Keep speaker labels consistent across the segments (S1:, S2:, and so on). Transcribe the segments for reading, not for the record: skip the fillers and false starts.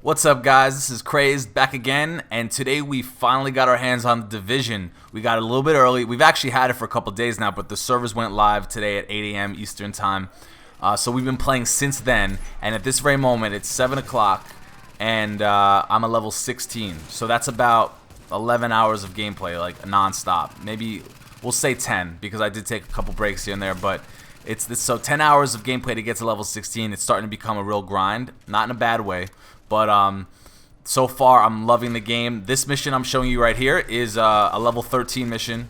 S1: What's up, guys? This is Crazed back again, and today we finally got our hands on the Division. We got it a little bit early. We've actually had it for a couple days now, but the servers went live today at 8 a.m. Eastern Time. So we've been playing since then, and at this very moment, it's 7 o'clock, and I'm a level 16. So that's about 11 hours of gameplay, like non-stop. Maybe we'll say 10, because I did take a couple breaks here and there, but so 10 hours of gameplay to get to level 16. It's starting to become a real grind, not in a bad way. But so far, I'm loving the game. This mission I'm showing you right here is a level 13 mission,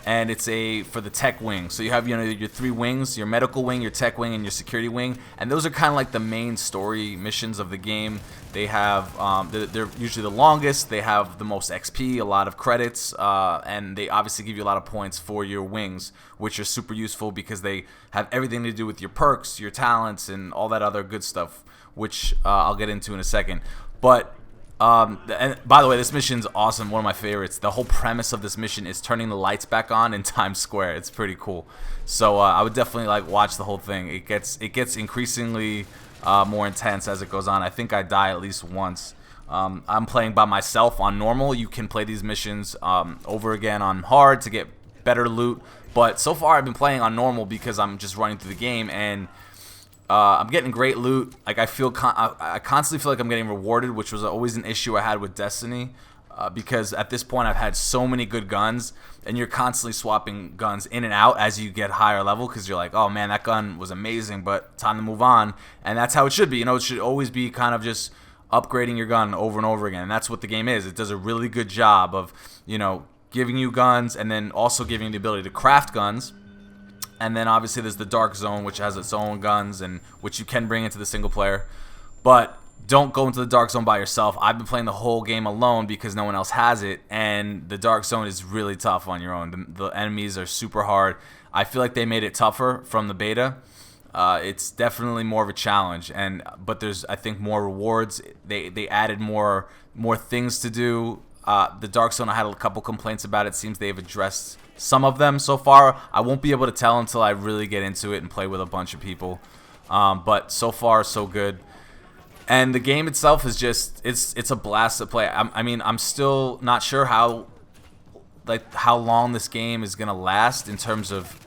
S1: and it's for the tech wing. So you have your 3 wings: your medical wing, your tech wing, and your security wing. And those are kind of like the main story missions of the game. They have they're usually the longest. They have the most XP, a lot of credits, and they obviously give you a lot of points for your wings, which are super useful because they have everything to do with your perks, your talents, and all that other good stuff, which I'll get into in a second. But and by the way, this mission's awesome, one of my favorites. The whole premise of this mission is turning the lights back on in Times Square. It's pretty cool. So I would definitely watch the whole thing. It gets increasingly more intense as it goes on. I think I die at least once. I'm playing by myself on normal. You can play these missions over again on hard to get better loot. But so far I've been playing on normal because I'm just running through the game, and I'm getting great loot. Like I constantly feel like I'm getting rewarded, which was always an issue I had with Destiny, because at this point I've had so many good guns, and you're constantly swapping guns in and out as you get higher level, because you're like, oh man, that gun was amazing, but time to move on. And that's how it should be. It should always be kind of just upgrading your gun over and over again. And that's what the game is. It does a really good job of giving you guns, and then also giving you the ability to craft guns. And then obviously there's the Dark Zone, which has its own guns, and which you can bring into the single player. But don't go into the Dark Zone by yourself. I've been playing the whole game alone because no one else has it, and the Dark Zone is really tough on your own. The enemies are super hard. I feel like they made it tougher from the beta. It's definitely more of a challenge, but there's, I think, more rewards. They added more things to do. The Dark Zone, I had a couple complaints about it. Seems they've addressed some of them so far. I won't be able to tell until I really get into it and play with a bunch of people. But so far, so good. And the game itself is just, it's a blast to play. I mean, I'm still not sure how long this game is gonna last in terms of,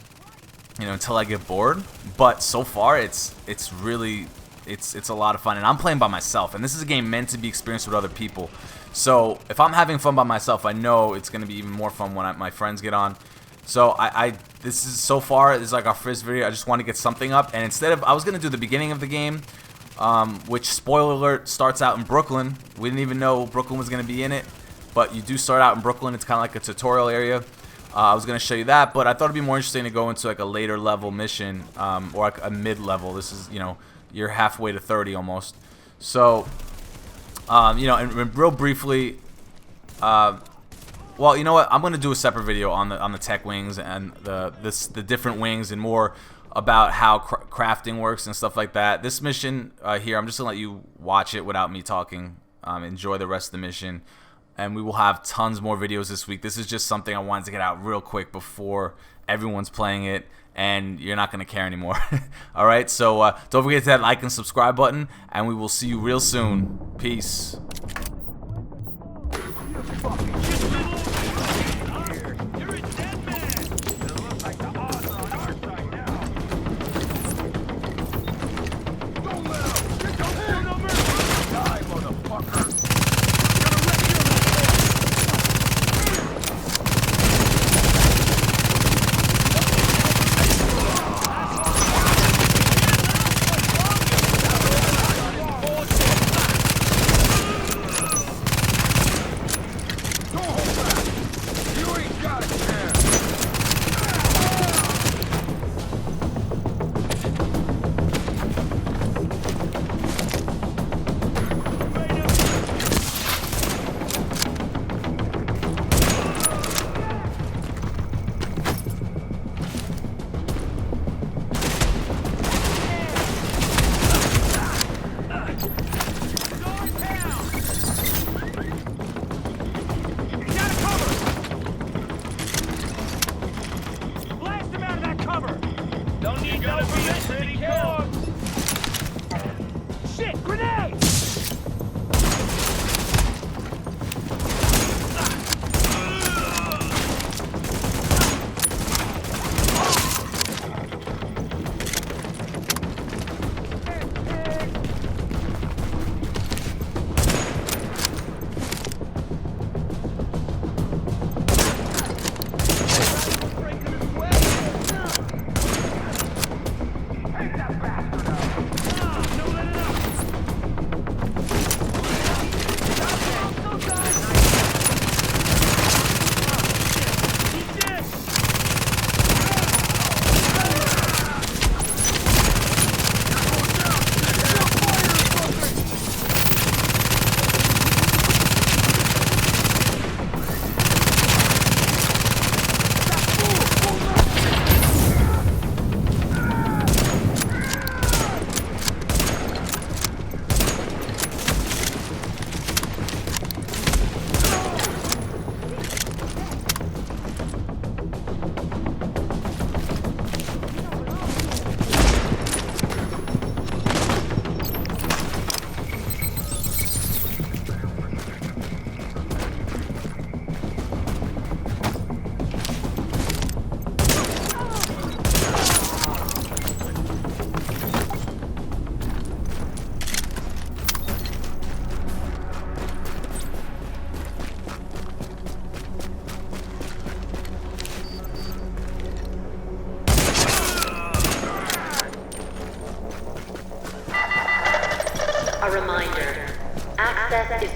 S1: until I get bored. But so far, it's really a lot of fun, and I'm playing by myself. And this is a game meant to be experienced with other people. So if I'm having fun by myself, I know it's gonna be even more fun when my friends get on. So this is, so far, this is like our first video. I just want to get something up, and I was gonna do the beginning of the game, which, spoiler alert, starts out in Brooklyn. We didn't even know Brooklyn was gonna be in it, but you do start out in Brooklyn. It's kind of like a tutorial area. I was gonna show you that, but I thought it'd be more interesting to go into like a later level mission, or like a mid level. This is, you're halfway to 30 almost. So and real briefly, well, you know what? I'm gonna do a separate video on the tech wings and the different wings, and more about how crafting works and stuff like that. This mission here, I'm just gonna let you watch it without me talking. Enjoy the rest of the mission, and we will have tons more videos this week. This is just something I wanted to get out real quick before everyone's playing it, and you're not gonna care anymore. All right, so don't forget to hit that like and subscribe button, and we will see you real soon. Peace.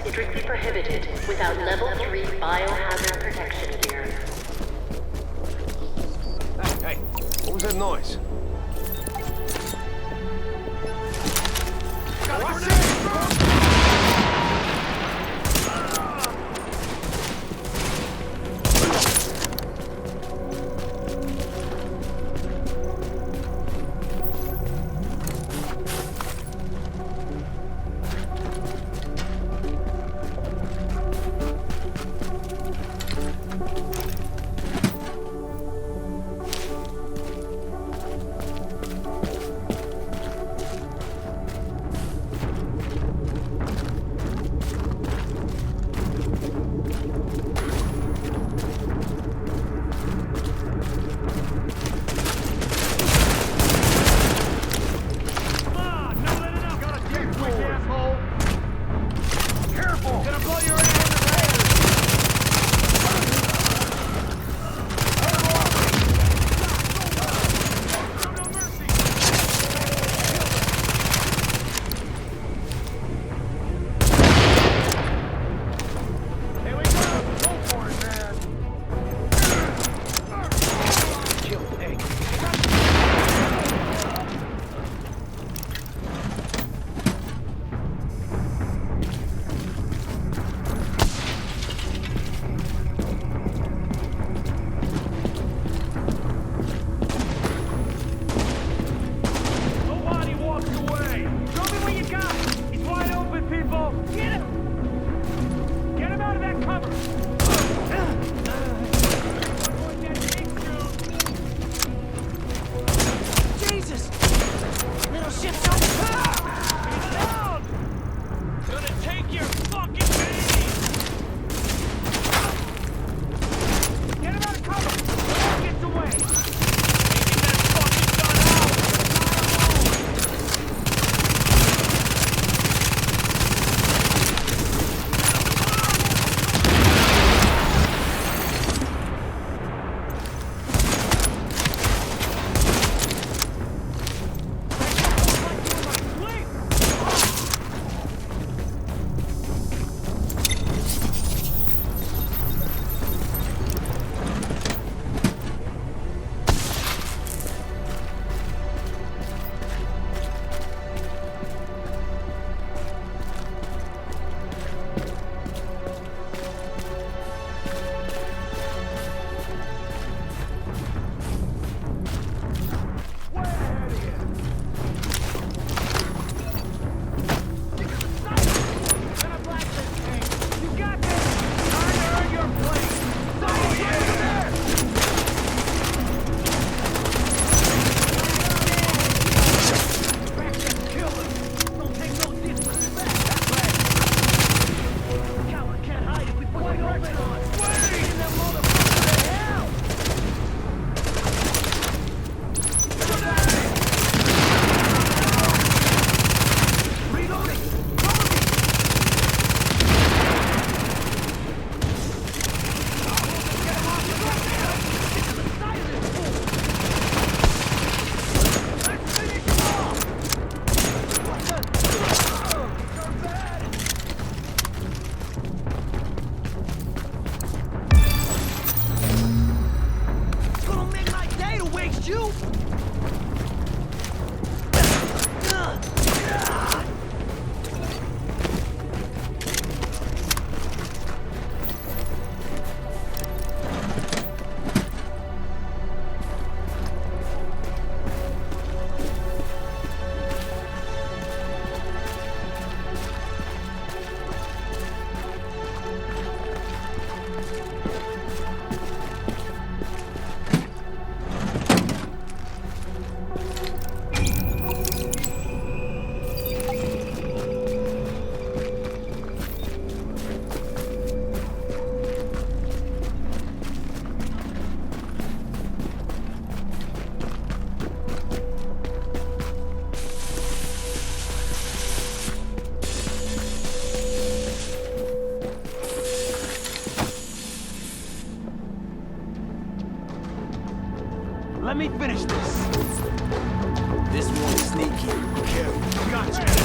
S2: strictly prohibited without level 3 biohazard protection gear.
S3: Hey, what was that noise?
S4: Let me finish this. This one's sneaky. Careful. Gotcha.